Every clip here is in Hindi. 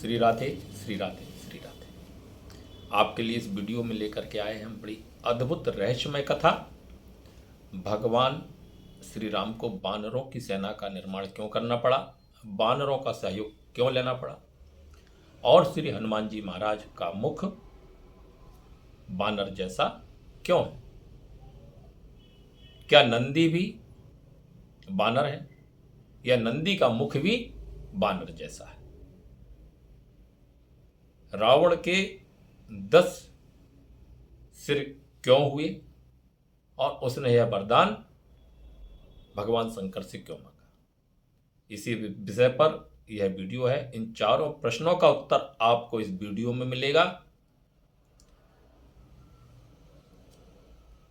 श्री राधे श्री राधे श्री राधे। आपके लिए इस वीडियो में लेकर के आए हैं हम बड़ी अद्भुत रहस्यमय कथा। भगवान श्री राम को बानरों की सेना का निर्माण क्यों करना पड़ा, बानरों का सहयोग क्यों लेना पड़ा, और श्री हनुमान जी महाराज का मुख बानर जैसा क्यों है। क्या नंदी भी बानर है या नंदी का मुख भी बानर जैसा है। रावण के 10 सिर क्यों हुए और उसने यह वरदान भगवान शंकर से क्यों मांगा। इसी विषय पर यह वीडियो है। इन चारों प्रश्नों का उत्तर आपको इस वीडियो में मिलेगा।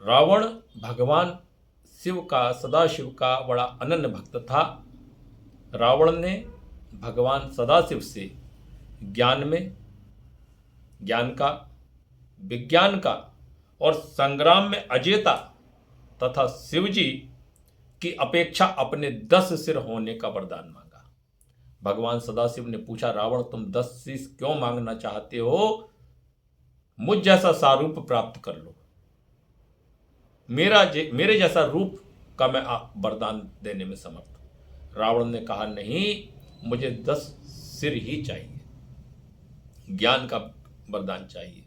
रावण भगवान शिव का, सदाशिव का बड़ा अनन्य भक्त था। रावण ने भगवान सदाशिव से ज्ञान का, विज्ञान का और संग्राम में अजेता तथा शिवजी की अपेक्षा अपने 10 सिर होने का वरदान मांगा। भगवान सदाशिव ने पूछा, रावण तुम 10 शीश क्यों मांगना चाहते हो? मुझ जैसा सारूप प्राप्त कर लो, मेरे जैसा रूप का मैं वरदान देने में समर्थ हूं। रावण ने कहा, नहीं, मुझे 10 सिर ही चाहिए। ज्ञान का वरदान चाहिए,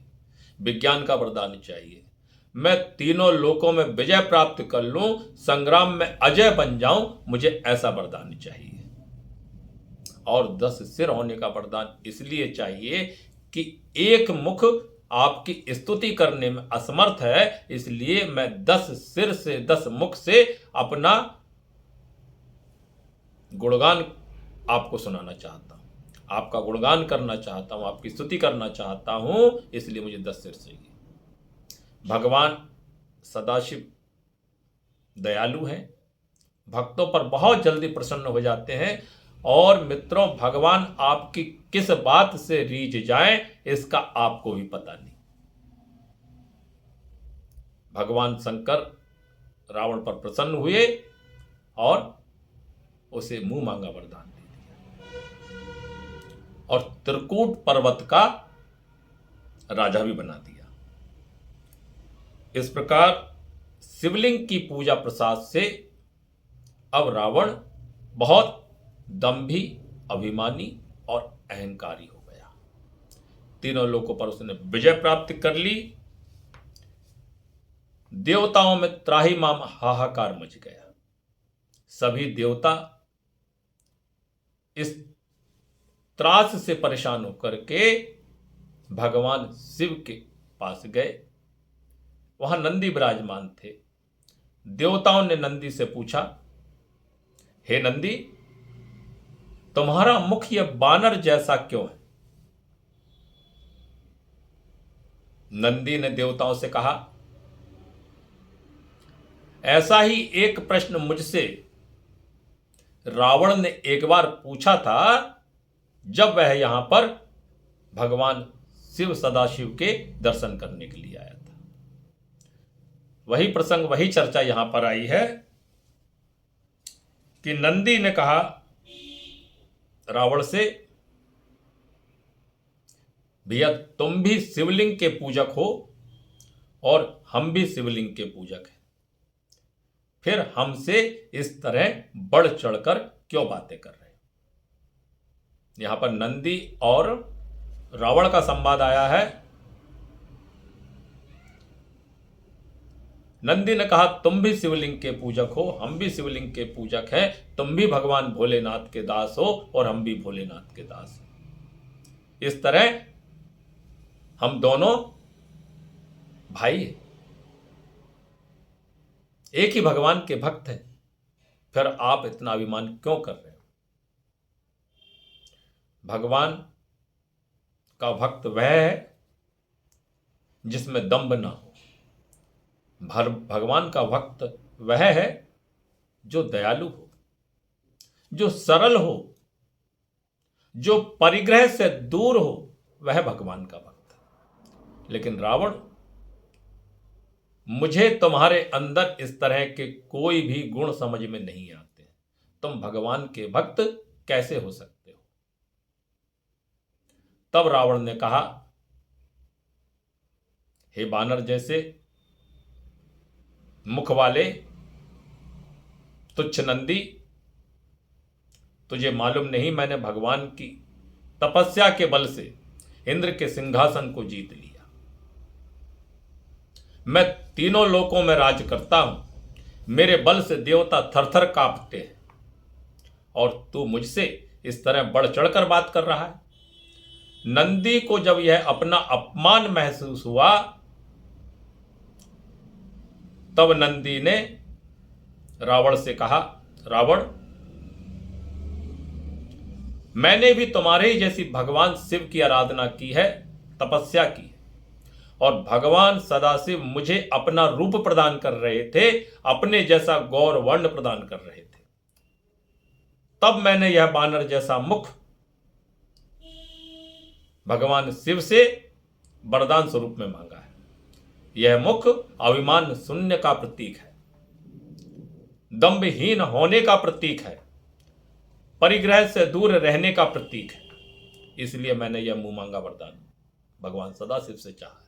विज्ञान का वरदान चाहिए, मैं तीनों लोकों में विजय प्राप्त कर लूं, संग्राम में अजय बन जाऊं, मुझे ऐसा वरदान चाहिए। और 10 सिर होने का वरदान इसलिए चाहिए कि एक मुख आपकी स्तुति करने में असमर्थ है, इसलिए मैं 10 सिर से, 10 मुख से अपना गुणगान आपको सुनाना चाहता हूं, आपका गुणगान करना चाहता हूं, आपकी स्तुति करना चाहता हूं, इसलिए मुझे 10 सिर चाहिए। भगवान सदाशिव दयालु हैं, भक्तों पर बहुत जल्दी प्रसन्न हो जाते हैं। और मित्रों, भगवान आपकी किस बात से रीझ जाएं इसका आपको भी पता नहीं। भगवान शंकर रावण पर प्रसन्न हुए और उसे मुंह मांगा वरदान दे दिया और त्रिकूट पर्वत का राजा भी बना दिया। इस प्रकार शिवलिंग की पूजा प्रसाद से अब रावण बहुत दंभी, अभिमानी और अहंकारी हो गया। तीनों लोकों पर उसने विजय प्राप्त कर ली। देवताओं में त्राहिमाम हाहाकार मच गया। सभी देवता इस त्रास से परेशान होकर के भगवान शिव के पास गए। वहां नंदी विराजमान थे। देवताओं ने नंदी से पूछा, हे नंदी, तुम्हारा मुख यह बानर जैसा क्यों है? नंदी ने देवताओं से कहा, ऐसा ही एक प्रश्न मुझसे रावण ने एक बार पूछा था जब वह यहां पर भगवान शिव सदाशिव के दर्शन करने के लिए आया था। वही प्रसंग, वही चर्चा यहां पर आई है कि नंदी ने कहा रावण से, भैया तुम भी शिवलिंग के पूजक हो और हम भी शिवलिंग के पूजक हैं, फिर हमसे इस तरह बढ़ चढ़कर क्यों बातें कर रहे हो? यहां पर नंदी और रावण का संवाद आया है। नंदी ने कहा, तुम भी शिवलिंग के पूजक हो, हम भी शिवलिंग के पूजक हैं, तुम भी भगवान भोलेनाथ के दास हो और हम भी भोलेनाथ के दास हैं। इस तरह हम दोनों भाई हैं, एक ही भगवान के भक्त हैं, फिर आप इतना अभिमान क्यों कर रहे हो? भगवान का भक्त वह है जिसमें दंभ ना हो। भगवान का भक्त वह है जो दयालु हो, जो सरल हो, जो परिग्रह से दूर हो, वह भगवान का भक्त। लेकिन रावण, मुझे तुम्हारे अंदर इस तरह के कोई भी गुण समझ में नहीं आते। तुम भगवान के भक्त कैसे हो सकते हो? तब रावण ने कहा, हे बानर जैसे मुख वाले तुच्छ नंदी, तुझे मालूम नहीं मैंने भगवान की तपस्या के बल से इंद्र के सिंहासन को जीत लिया। मैं तीनों लोकों में राज करता हूं, मेरे बल से देवता थरथर कांपते हैं, और तू मुझसे इस तरह बढ़ चढ़कर बात कर रहा है। नंदी को जब यह अपना अपमान महसूस हुआ, तब नंदी ने रावण से कहा, रावण, मैंने भी तुम्हारे ही जैसी भगवान शिव की आराधना की है, तपस्या की है, और भगवान सदाशिव मुझे अपना रूप प्रदान कर रहे थे, अपने जैसा गौर वर्ण प्रदान कर रहे थे। तब मैंने यह बानर जैसा मुख भगवान शिव से वरदान स्वरूप में मांगा है। यह मुख अभिमान शून्य का प्रतीक है, दंभहीन होने का प्रतीक है, परिग्रह से दूर रहने का प्रतीक है। इसलिए मैंने यह मुंह मांगा वरदान भगवान सदाशिव से चाहा है।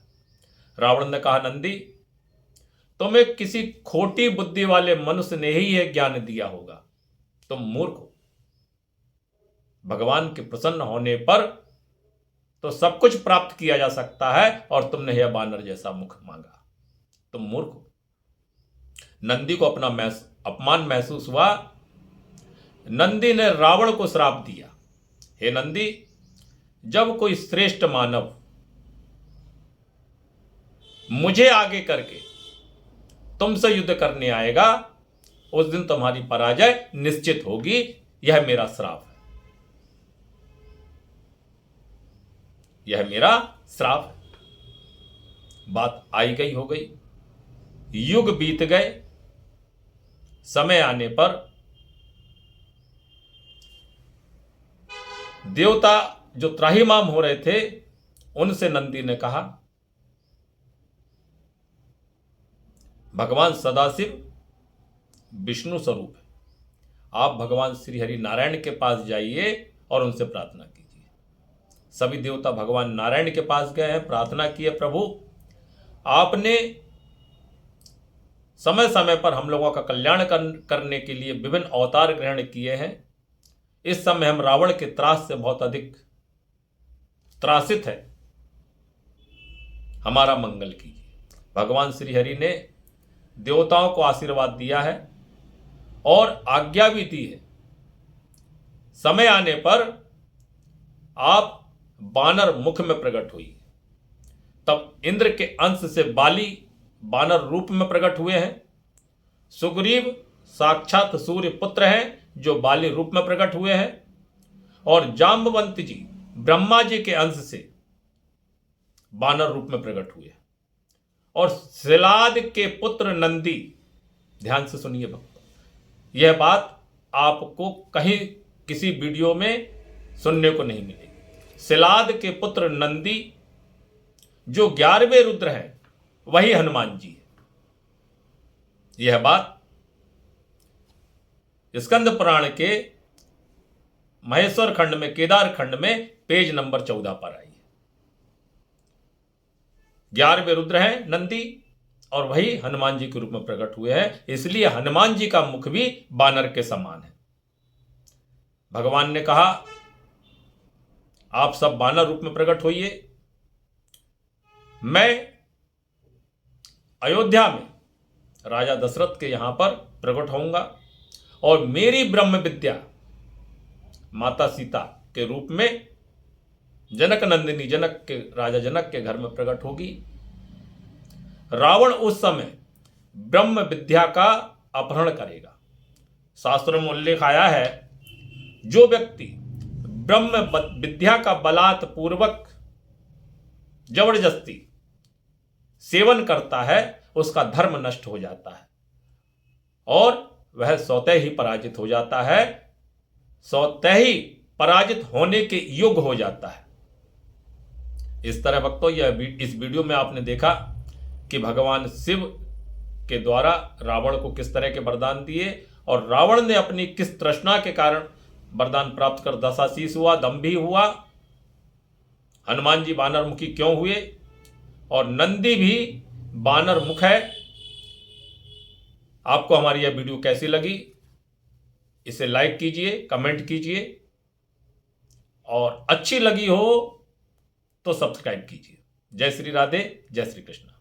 रावण ने कहा, नंदी, तुम्हें किसी खोटी बुद्धि वाले मनुष्य ने ही यह ज्ञान दिया होगा। तुम मूर्ख हो। भगवान के प्रसन्न होने पर तो सब कुछ प्राप्त किया जा सकता है, और तुमने यह बानर जैसा मुख मांगा। तुम मूर्ख हो। नंदी को अपना अपमान महसूस हुआ। नंदी ने रावण को श्राप दिया, हे नंदी, जब कोई श्रेष्ठ मानव मुझे आगे करके तुमसे युद्ध करने आएगा, उस दिन तुम्हारी पराजय निश्चित होगी। यह मेरा श्राप है, यह मेरा श्राप है। बात आई गई हो गई, युग बीत गए। समय आने पर देवता जो त्राहिमाम हो रहे थे, उनसे नंदी ने कहा, भगवान सदाशिव विष्णु स्वरूप है, आप भगवान श्री हरि नारायण के पास जाइए और उनसे प्रार्थना कीजिए। सभी देवता भगवान नारायण के पास गए हैं, प्रार्थना की है, प्रभु आपने समय समय पर हम लोगों का कल्याण करने के लिए विभिन्न अवतार ग्रहण किए हैं। इस समय हम रावण के त्रास से बहुत अधिक त्रासित है, हमारा मंगल कीजिए। भगवान श्री हरि ने देवताओं को आशीर्वाद दिया है और आज्ञा भी दी है, समय आने पर आप बानर मुख में प्रकट हुई। तब इंद्र के अंश से बाली बानर रूप में प्रकट हुए हैं। सुग्रीव साक्षात सूर्य पुत्र हैं, जो बाली रूप में प्रकट हुए हैं, और जाम्बवंत जी ब्रह्मा जी के अंश से बानर रूप में प्रकट हुए, और शिलाद के पुत्र नंदी, ध्यान से सुनिए भक्तों, यह बात आपको कहीं किसी वीडियो में सुनने को नहीं मिलेगी। शिलाद के पुत्र नंदी जो 11वें रुद्र हैं, वही हनुमान जी है। यह बात स्कंद पुराण के महेश्वर खंड में, केदार खंड में पेज नंबर 14 पर आई है। 11वें रुद्र हैं नंदी, और वही हनुमान जी के रूप में प्रकट हुए हैं। इसलिए हनुमान जी का मुख भी बानर के समान है। भगवान ने कहा, आप सब बानर रूप में प्रकट होइए, मैं अयोध्या में राजा दशरथ के यहां पर प्रकट होऊंगा, और मेरी ब्रह्म विद्या माता सीता के रूप में जनक नंदिनी, जनक के राजा जनक के घर में प्रकट होगी। रावण उस समय ब्रह्म विद्या का अपहरण करेगा। शास्त्रों में उल्लेख आया है, जो व्यक्ति ब्रह्म विद्या का बलात् पूर्वक जबरदस्ती सेवन करता है, उसका धर्म नष्ट हो जाता है और वह स्वतः ही पराजित हो जाता है, स्वतः ही पराजित होने के योग्य हो जाता है। इस तरह भक्तों, इस वीडियो में आपने देखा कि भगवान शिव के द्वारा रावण को किस तरह के वरदान दिए, और रावण ने अपनी किस तृष्णा के कारण वरदान प्राप्त कर दशाशीष हुआ, दंभी हुआ। हनुमान जी वानर मुखी क्यों हुए और नंदी भी वानर मुख है। आपको हमारी यह वीडियो कैसी लगी, इसे लाइक कीजिए, कमेंट कीजिए और अच्छी लगी हो तो सब्सक्राइब कीजिए। जय श्री राधे, जय श्री कृष्ण।